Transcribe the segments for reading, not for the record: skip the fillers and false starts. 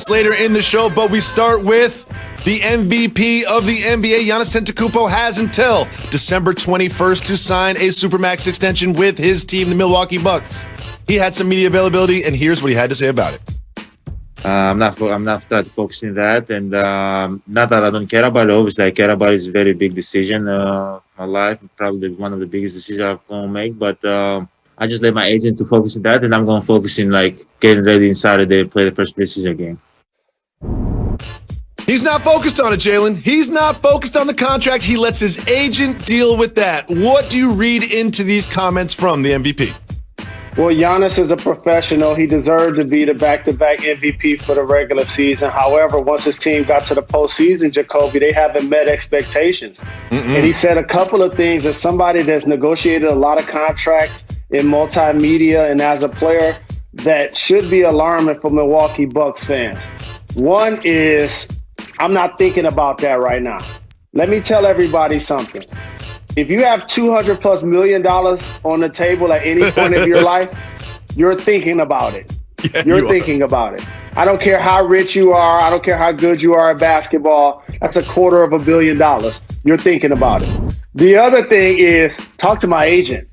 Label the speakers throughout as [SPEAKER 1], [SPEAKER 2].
[SPEAKER 1] Later in the show, but we start with the MVP of the NBA. Giannis Antetokounmpo has until December 21st to sign a Supermax extension with his team, the Milwaukee Bucks. He had some media availability, and here's what he had to say about it.
[SPEAKER 2] I'm not trying to focus on that, and not that I don't care about it. Obviously, I care about it. It's a very big decision. My life, probably one of the biggest decisions I'm going to make, but I just let my agent to focus on that, and I'm going to focus in getting ready on Saturday to play the first preseason game.
[SPEAKER 1] He's not focused on it, Jalen. He's not focused on the contract. He lets his agent deal with that. What do you read into these comments from the MVP?
[SPEAKER 3] Well, Giannis is a professional. He deserved to be the back-to-back MVP for the regular season. However, once his team got to the postseason, Jacoby, they haven't met expectations. And he said a couple of things as somebody that's negotiated a lot of contracts in multimedia and as a player that should be alarming for Milwaukee Bucks fans. One is, I'm not thinking about that right now. Let me tell everybody something. If you have $200+ million on the table at any point of your life, you're thinking about it.
[SPEAKER 1] Yeah,
[SPEAKER 3] you're thinking about it. I don't care how rich you are. I don't care how good you are at basketball. That's $250 million. You're thinking about it. The other thing is talk to my agent.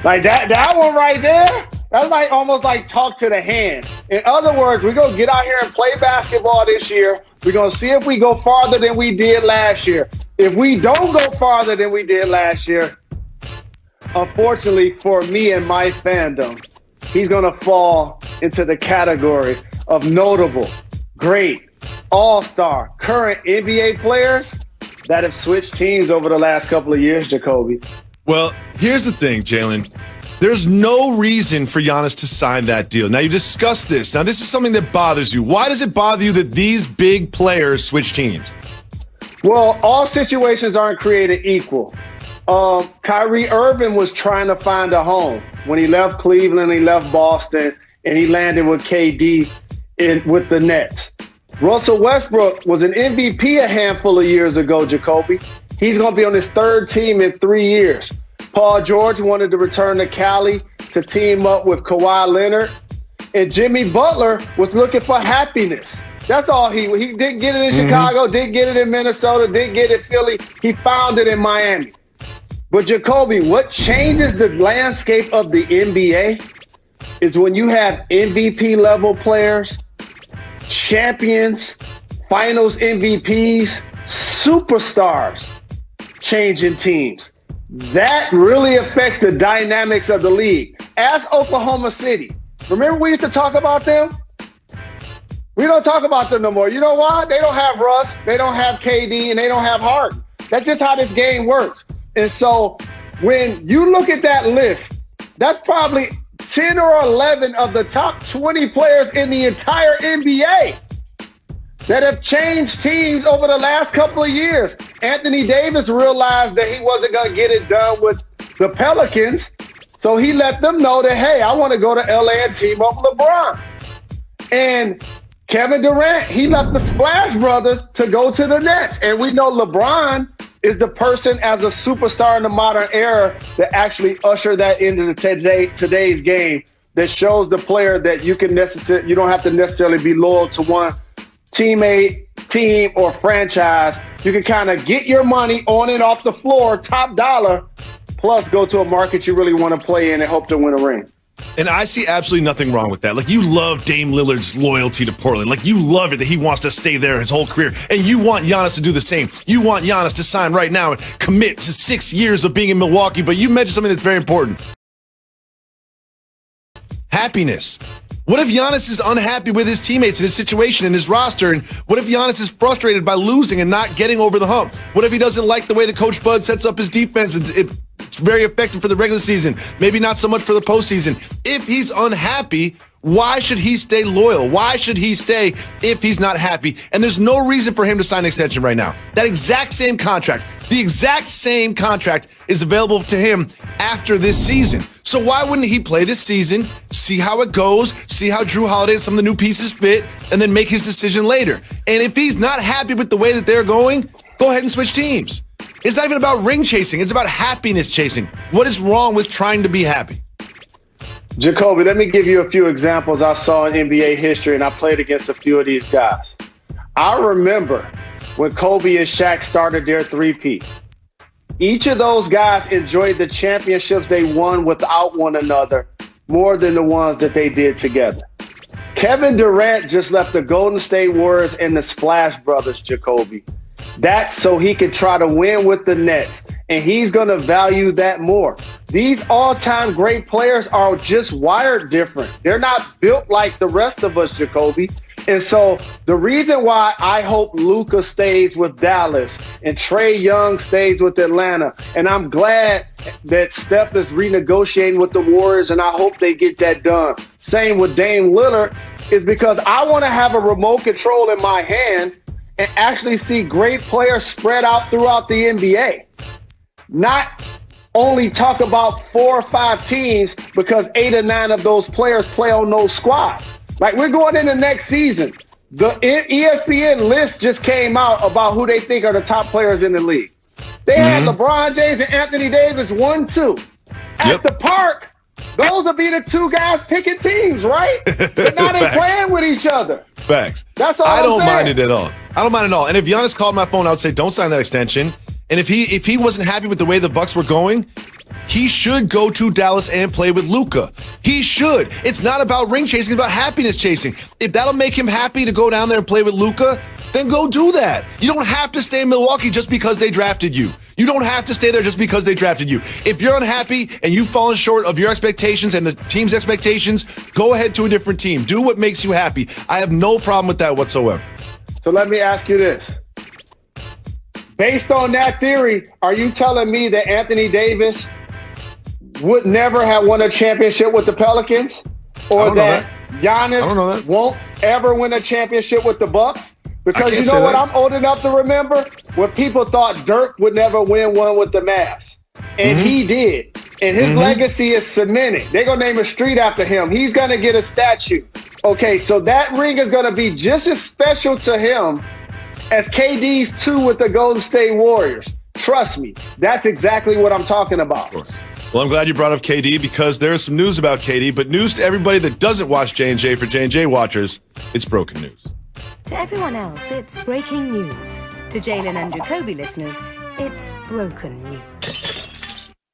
[SPEAKER 3] Like that one right there, that's almost like talk to the hand. In other words, we're going to get out here and play basketball this year. We're going to see if we go farther than we did last year. If we don't go farther than we did last year, unfortunately for me and my fandom, he's going to fall into the category of notable, great, all-star, current NBA players that have switched teams over the last couple of years, Jacoby.
[SPEAKER 1] Well, here's the thing, Jalen. There's no reason for Giannis to sign that deal. Now, you discussed this. Now, this is something that bothers you. Why does it bother you that these big players switch teams?
[SPEAKER 3] Well, all situations aren't created equal. Kyrie Irving was trying to find a home. When he left Cleveland, he left Boston, and he landed with KD with the Nets. Russell Westbrook was an MVP a handful of years ago, Jacoby. He's going to be on his third team in 3 years. Paul George wanted to return to Cali to team up with Kawhi Leonard. And Jimmy Butler was looking for happiness. That's all he didn't get it in Chicago, didn't get it in Minnesota, didn't get it in Philly. He found it in Miami. But Jacoby, what changes the landscape of the NBA is when you have MVP level players, champions, finals MVPs, superstars changing teams. That really affects the dynamics of the league. Ask Oklahoma City. Remember we used to talk about them? We don't talk about them no more. You know why? They don't have Russ, they don't have KD, and they don't have Harden. That's just how this game works. And so when you look at that list, that's probably 10 or 11 of the top 20 players in the entire NBA that have changed teams over the last couple of years. Anthony Davis realized that he wasn't going to get it done with the Pelicans, so he let them know that, hey, I want to go to LA and team up with LeBron. And Kevin Durant, he left the Splash Brothers to go to the Nets. And we know LeBron is the person as a superstar in the modern era that actually ushered that into today's game, that shows the player that you don't have to necessarily be loyal to one teammate, team, or franchise. You can kind of get your money on and off the floor, top dollar, plus go to a market you really want to play in and hope to win a ring.
[SPEAKER 1] And I see absolutely nothing wrong with that. Like, you love Dame Lillard's loyalty to Portland. Like, you love it that he wants to stay there his whole career. And you want Giannis to do the same. You want Giannis to sign right now and commit to 6 years of being in Milwaukee. But you mentioned something that's very important. Happiness. What if Giannis is unhappy with his teammates and his situation and his roster? And what if Giannis is frustrated by losing and not getting over the hump? What if he doesn't like the way that Coach Bud sets up his defense and it's very effective for the regular season, maybe not so much for the postseason? If he's unhappy, why should he stay loyal? Why should he stay if he's not happy? And there's no reason for him to sign an extension right now. That exact same contract, the exact same contract is available to him after this season. So why wouldn't he play this season, see how it goes, see how Drew Holiday and some of the new pieces fit, and then make his decision later? And if he's not happy with the way that they're going, go ahead and switch teams. It's not even about ring chasing. It's about happiness chasing. What is wrong with trying to be happy?
[SPEAKER 3] Jacoby, let me give you a few examples I saw in NBA history, and I played against a few of these guys. I remember when Kobe and Shaq started their three-peat. Each of those guys enjoyed the championships they won without one another more than the ones that they did together. Kevin Durant just left the Golden State Warriors and the Splash Brothers, Jacoby. That's so he could try to win with the Nets, and he's going to value that more. These all-time great players are just wired different. They're not built like the rest of us, Jacoby. And so the reason why I hope Luka stays with Dallas and Trae Young stays with Atlanta, and I'm glad that Steph is renegotiating with the Warriors, and I hope they get that done. Same with Dame Lillard, is because I want to have a remote control in my hand and actually see great players spread out throughout the NBA. Not only talk about 4 or 5 teams because 8 or 9 of those players play on those squads. Like, we're going into next season. The ESPN list just came out about who they think are the top players in the league. They had LeBron James and Anthony Davis 1, 2. At the park, those will be the 2 guys picking teams, right? But now they're playing with each other.
[SPEAKER 1] Facts.
[SPEAKER 3] That's all
[SPEAKER 1] I don't
[SPEAKER 3] saying.
[SPEAKER 1] mind it at all. I don't mind it at all. And if Giannis called my phone, I would say, don't sign that extension. And if he wasn't happy with the way the Bucks were going, he should go to Dallas and play with Luka. He should. It's not about ring chasing, it's about happiness chasing. If that'll make him happy to go down there and play with Luka, then go do that. You don't have to stay in Milwaukee just because they drafted you. You don't have to stay there just because they drafted you. If you're unhappy and you've fallen short of your expectations and the team's expectations, go ahead to a different team. Do what makes you happy. I have no problem with that whatsoever.
[SPEAKER 3] So let me ask you this. Based on that theory, are you telling me that Anthony Davis would never have won a championship with the Pelicans? Or that Giannis won't ever win a championship with the Bucks? Because you know what, I'm old enough to remember when people thought Dirk would never win one with the Mavs. And he did. And his legacy is cemented. They're going to name a street after him. He's going to get a statue. Okay, so that ring is going to be just as special to him as KD's 2 with the Golden State Warriors. Trust me, that's exactly what I'm talking about.
[SPEAKER 1] Well, I'm glad you brought up KD because there's some news about KD, but news to everybody that doesn't watch J&J. For J&J watchers, it's broken news.
[SPEAKER 4] To everyone else, it's breaking news. To Jalen and Jacoby listeners, it's broken news.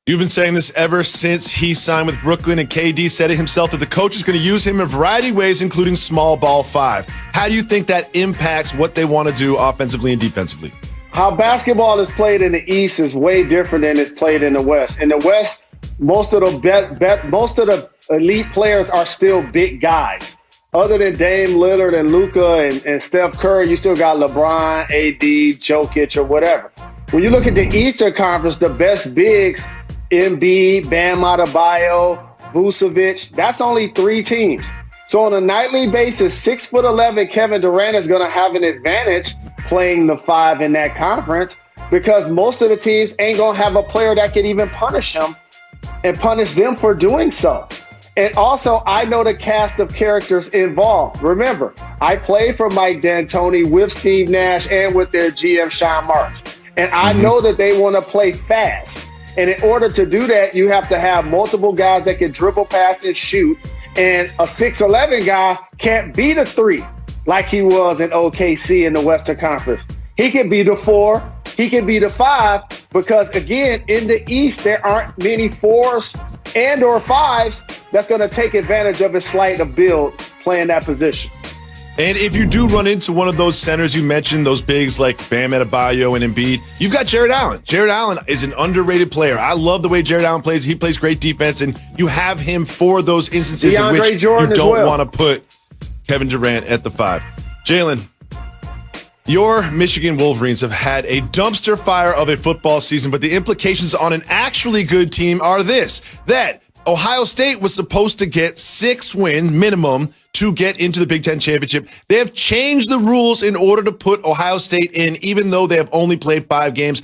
[SPEAKER 1] You've been saying this ever since he signed with Brooklyn, and KD said it himself that the coach is going to use him in a variety of ways, including small ball 5. How do you think that impacts what they want to do offensively and defensively?
[SPEAKER 3] How basketball is played in the East is way different than it's played in the West. In the West, most of the elite players are still big guys. Other than Dame Lillard and Luka and Steph Curry, you still got LeBron, AD, Jokic, or whatever. When you look at the Eastern Conference, the best bigs, Embiid, Bam Adebayo, Vucevic, that's only 3 teams. So on a nightly basis, 6'11" Kevin Durant is going to have an advantage playing the 5 in that conference because most of the teams ain't going to have a player that can even punish him and punish them for doing so. And also, I know the cast of characters involved. Remember, I played for Mike D'Antoni with Steve Nash and with their GM, Sean Marks. And I know that they want to play fast. And in order to do that, you have to have multiple guys that can dribble, pass, and shoot. And a 6'11" guy can't be the 3 like he was in OKC in the Western Conference. He can be the 4. He can be the 5 because, again, in the East, there aren't many 4s and or 5s that's going to take advantage of his slight of build playing that position.
[SPEAKER 1] And if you do run into one of those centers you mentioned, those bigs like Bam Adebayo and Embiid, you've got Jared Allen. Jared Allen is an underrated player. I love the way Jared Allen plays. He plays great defense, and you have him for those instances in which you don't want to put Kevin Durant at the 5. Jalen, your Michigan Wolverines have had a dumpster fire of a football season, but the implications on an actually good team are that Ohio State was supposed to get 6 wins minimum to get into the Big Ten championship. They have changed the rules in order to put Ohio State in, even though they have only played 5 games.